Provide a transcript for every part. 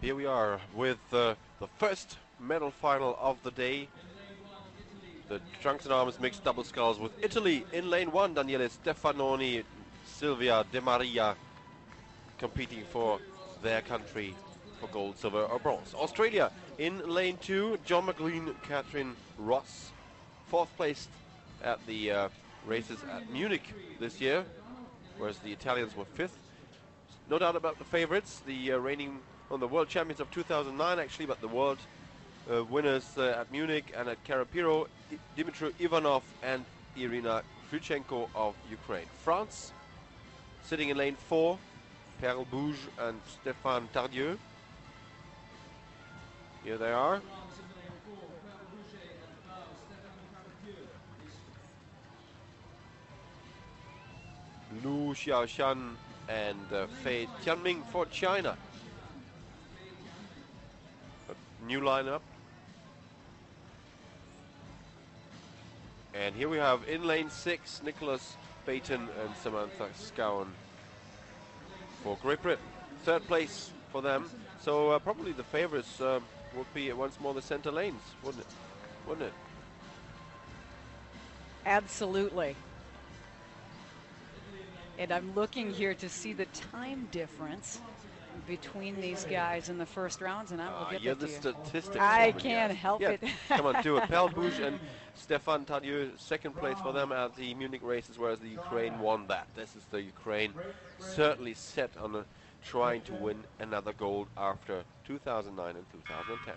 Here we are with the first medal final of the day. The trunks and arms mixed double sculls with Italy in lane 1. Daniele Stefanoni, Silvia De Maria competing for their country for gold, silver or bronze. Australia in lane 2. John McLean, Catherine Ross, 4th placed at the races at Munich this year, whereas the Italians were 5th. No doubt about the favorites, the reigning on the world champions of 2009 actually, but the world winners at Munich and at Carapiro, Dmitry Ivanov and Irina Kirichenko of Ukraine. France sitting in lane 4, Perle Bouge and Stéphane Tardieu. Here they are. Lu Xiaoshan and Fei Tianming for China. A new lineup. And here we have in lane 6 Nicholas Baton and Samantha Scowen for Great Britain. 3rd place for them. So probably the favorites would be once more the center lanes, wouldn't it? Wouldn't it? Absolutely. And I'm looking here to see the time difference between these guys in the first rounds, and I will get that to you. Statistics. I can't help it. Come on, do it. Perle Bouge and Stéphane Tardieu, 2nd place for them at the Munich races, whereas the Ukraine won that. This is the Ukraine certainly set on trying to win another gold after 2009 and 2010.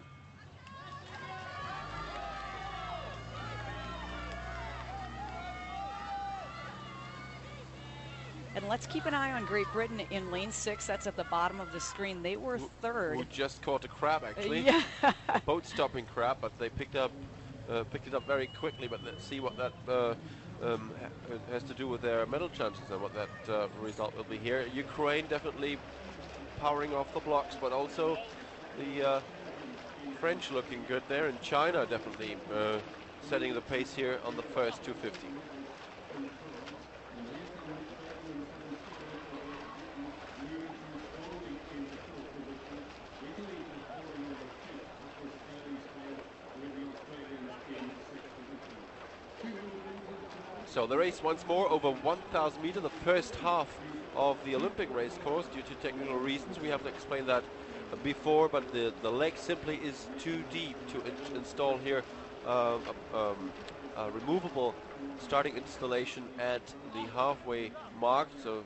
And let's keep an eye on Great Britain in lane 6. That's at the bottom of the screen. They were 3rd. Who just caught a crab, actually. Yeah. A boat-stopping crab, but they picked it up very quickly. But let's see what that has to do with their medal chances and what that result will be here. Ukraine definitely powering off the blocks, but also the French looking good there, and China definitely setting the pace here on the first 250. So the race once more over 1,000 meters, the first half of the Olympic race course. Due to technical reasons, we have to explain that before, but the lake simply is too deep to install here a removable starting installation at the halfway mark. So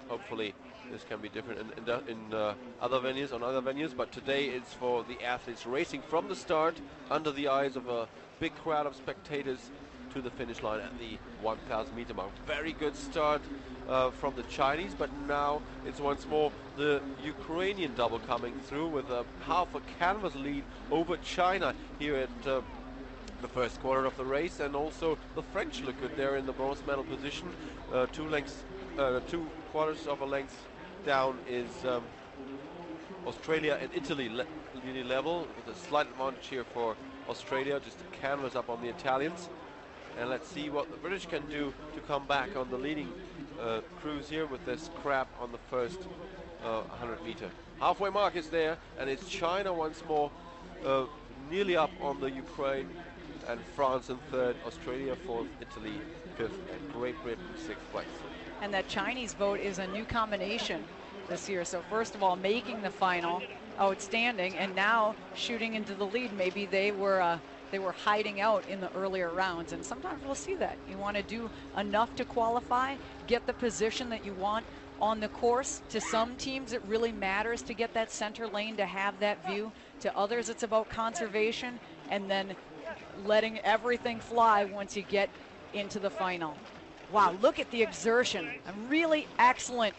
hopefully this can be different in other venues, on other venues, but today it's for the athletes racing from the start under the eyes of a big crowd of spectators to the finish line at the 1,000 meter mark. Very good start from the Chinese, but now it's once more the Ukrainian double coming through with a half a canvas lead over China here at the first quarter of the race, and also the French look good there in the bronze medal position. 2 quarters of a length down is Australia and Italy nearly level, with a slight advantage here for Australia, just to canvas up on the Italians. And let's see what the British can do to come back on the leading cruise here with this crab on the first 100 meter. Halfway mark is there, and it's China once more, nearly up on the Ukraine, and France in 3rd, Australia 4th, Italy 5th, and Great Britain 6th place. And that Chinese boat is a new combination this year. So first of all, making the final, outstanding, and now shooting into the lead. Maybe they were hiding out in the earlier rounds, and sometimes we'll see that. You want to do enough to qualify, get the position that you want on the course. To some teams, it really matters to get that center lane, to have that view. To others, it's about conservation and then letting everything fly once you get into the final. Wow, look at the exertion. A really excellent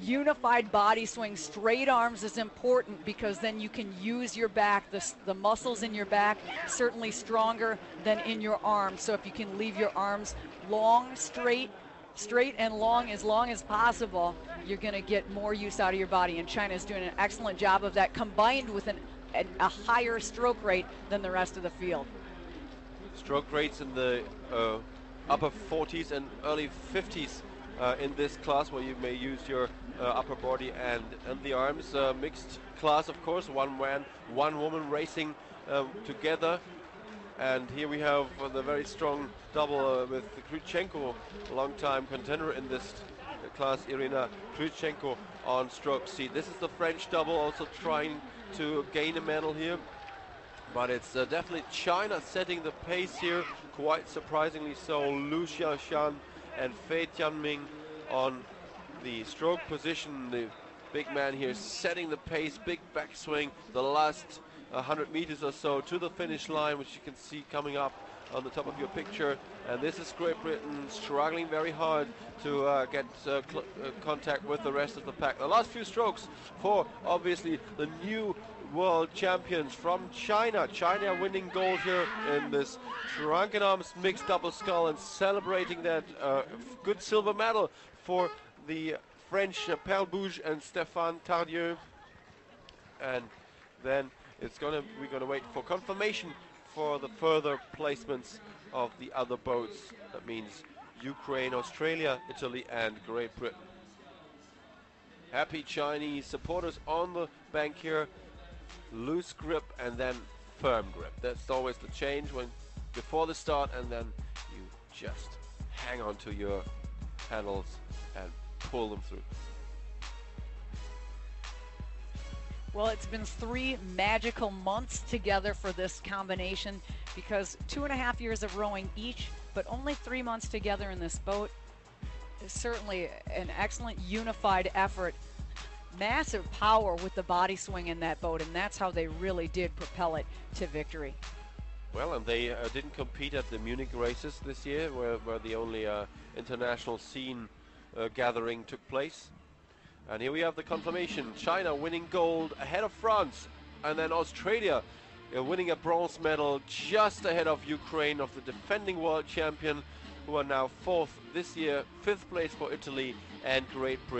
unified body swing. Straight arms is important because then you can use your back. The muscles in your back certainly stronger than in your arms. So if you can leave your arms long, straight and long as possible, you're going to get more use out of your body. And China's doing an excellent job of that, combined with a higher stroke rate than the rest of the field. Stroke rates in the upper 40s and early 50s in this class, where you may use your upper body and the arms. Mixed class, of course, one man, one woman racing together. And here we have the very strong double with Kirichenko, a long-time contender in this class, Irina Kirichenko on stroke C. This is the French double, also trying to gain a medal here. But it's definitely China setting the pace here, quite surprisingly so. Lu Xiaoshan and Fei Tianming on the stroke position. The big man here setting the pace, big backswing, the last 100 meters or so to the finish line, which you can see coming up on the top of your picture. And this is Great Britain struggling very hard to get contact with the rest of the pack. The last few strokes for obviously the new world champions from China. China winning gold here in this shrunken arms mixed double scull, and celebrating that good silver medal for the French Perle Bouge and Stéphane Tardieu. And then we're gonna wait for confirmation for the further placements of the other boats. That means Ukraine, Australia, Italy and Great Britain. Happy Chinese supporters on the bank here. Loose grip and then firm grip. That's always the change when before the start, and then you just hang on to your handles and pull them through. Well, it's been 3 magical months together for this combination, because 2.5 years of rowing each, but only 3 months together in this boat is certainly an excellent unified effort. Massive power with the body swing in that boat, and that's how they really did propel it to victory. Well, and they didn't compete at the Munich races this year, where the only international scene gathering took place. And here we have the confirmation. China winning gold ahead of France, and then Australia winning a bronze medal just ahead of Ukraine, of the defending world champion, who are now 4th this year, 5th place for Italy and Great Britain.